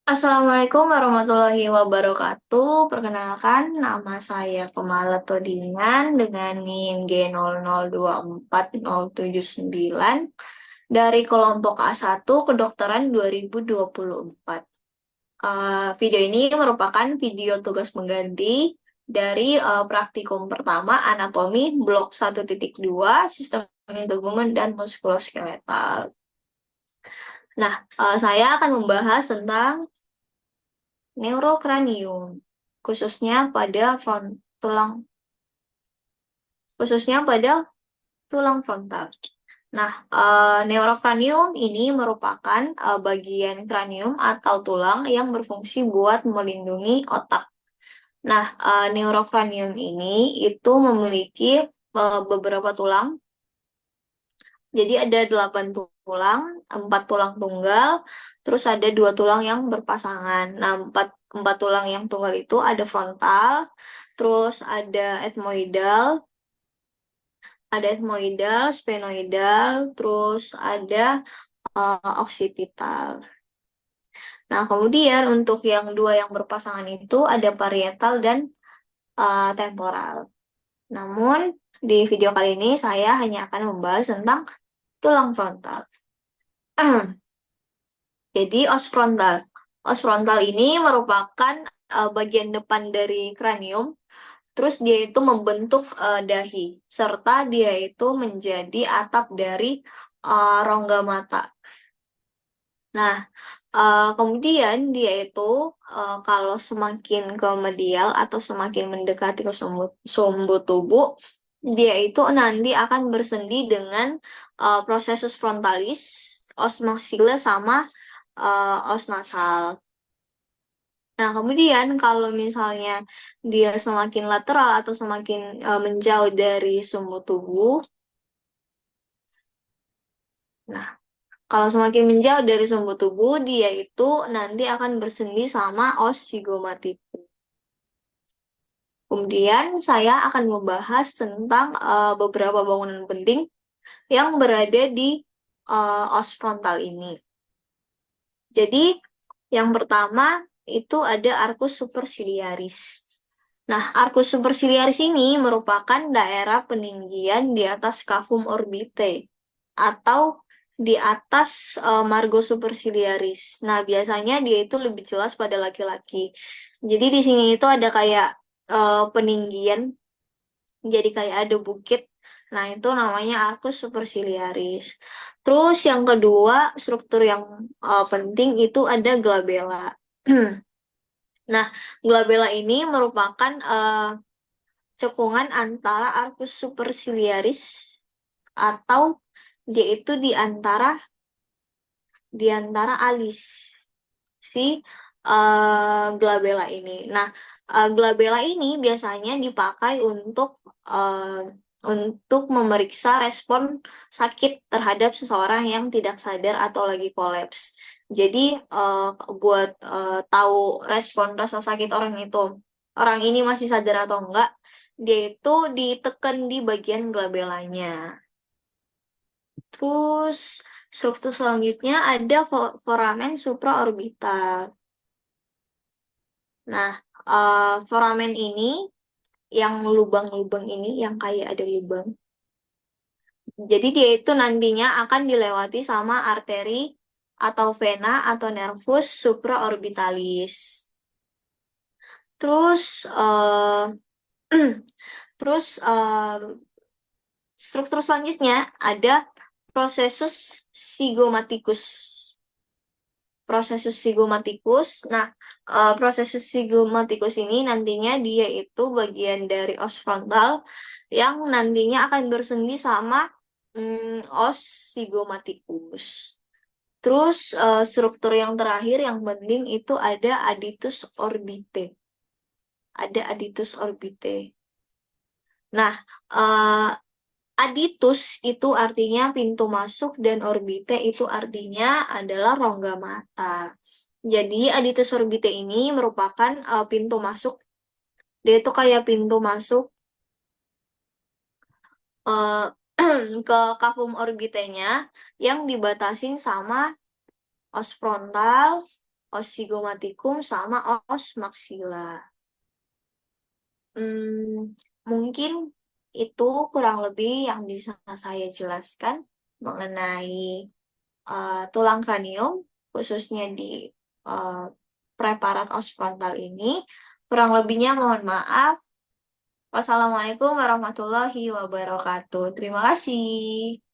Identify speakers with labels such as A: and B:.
A: Assalamualaikum warahmatullahi wabarakatuh. Perkenalkan, nama saya Kemala Todingan dengan NIM G002407 dari kelompok A1 Kedokteran 2024. Video ini merupakan video tugas pengganti dari praktikum pertama anatomi blok 1.2 sistem integumen dan muskuloskeletal. Nah, saya akan membahas tentang neurokranium, khususnya pada tulang, khususnya pada tulang frontal. Nah, neurokranium ini merupakan bagian kranium atau tulang yang berfungsi buat melindungi otak. Nah, neurokranium ini itu memiliki beberapa tulang. Jadi ada 8 tulang, 4 tulang tunggal, terus ada 2 tulang yang berpasangan. Nah, empat tulang yang tunggal itu ada frontal, terus ada ethmoidal, sphenoidal, terus ada occipital. Nah, kemudian untuk yang 2 yang berpasangan itu ada parietal dan temporal. Namun, di video kali ini saya hanya akan membahas tentang tulang frontal. Jadi os frontal. Os frontal ini merupakan bagian depan dari kranium. Terus dia itu membentuk dahi, serta dia itu menjadi atap dari rongga mata. Nah, kemudian dia itu kalau semakin ke medial atau semakin mendekati ke sumbu tubuh, dia itu nanti akan bersendi dengan prosesus frontalis, os maxilla sama os nasal. Nah, kemudian kalau misalnya dia semakin lateral atau semakin menjauh dari sumbu tubuh, nah, kalau semakin menjauh dari sumbu tubuh, dia itu nanti akan bersendi sama os zigomatikus. Kemudian saya akan membahas tentang beberapa bangunan penting yang berada di os frontal ini. Jadi, yang pertama itu ada arcus superciliaris. Nah, arcus superciliaris ini merupakan daerah peninggian di atas cavum orbitae atau di atas margo superciliaris. Nah, biasanya dia itu lebih jelas pada laki-laki. Jadi di sini itu ada kayak peninggian, jadi kayak ada bukit. Nah, itu namanya arcus superciliaris. Terus yang kedua, struktur yang penting itu ada glabella. Nah, glabella ini merupakan cekungan antara arcus superciliaris atau dia itu di antara alis si glabella ini. Nah, glabella ini biasanya dipakai untuk memeriksa respon sakit terhadap seseorang yang tidak sadar atau lagi kolaps. Jadi buat tahu respon rasa sakit orang ini masih sadar atau enggak, dia itu ditekan di bagian glabellanya. Terus struktur selanjutnya ada foramen supraorbital. Nah, foramen ini yang lubang-lubang ini yang kayak ada lubang. Jadi dia itu nantinya akan dilewati sama arteri atau vena atau nervus supraorbitalis. Terus terus struktur selanjutnya ada prosesus zygomatikus. Prosesus zygomatikus. Nah, prosesus zygomatikus ini nantinya dia itu bagian dari os frontal yang nantinya akan bersendi sama os zygomatikus. Terus struktur yang terakhir yang penting itu ada aditus orbite. Ada aditus orbite. Nah, eh, aditus itu artinya pintu masuk dan orbite itu artinya adalah rongga mata. Jadi aditus orbite ini merupakan pintu masuk. Dia itu kayak pintu masuk eh, ke cavum orbitenya yang dibatasin sama os frontal os zygomatikum sama os maxilla. Mungkin itu kurang lebih yang bisa saya jelaskan mengenai tulang kranium, khususnya di uh, preparat os frontal ini. Kurang lebihnya mohon maaf. Wassalamualaikum warahmatullahi wabarakatuh. Terima kasih.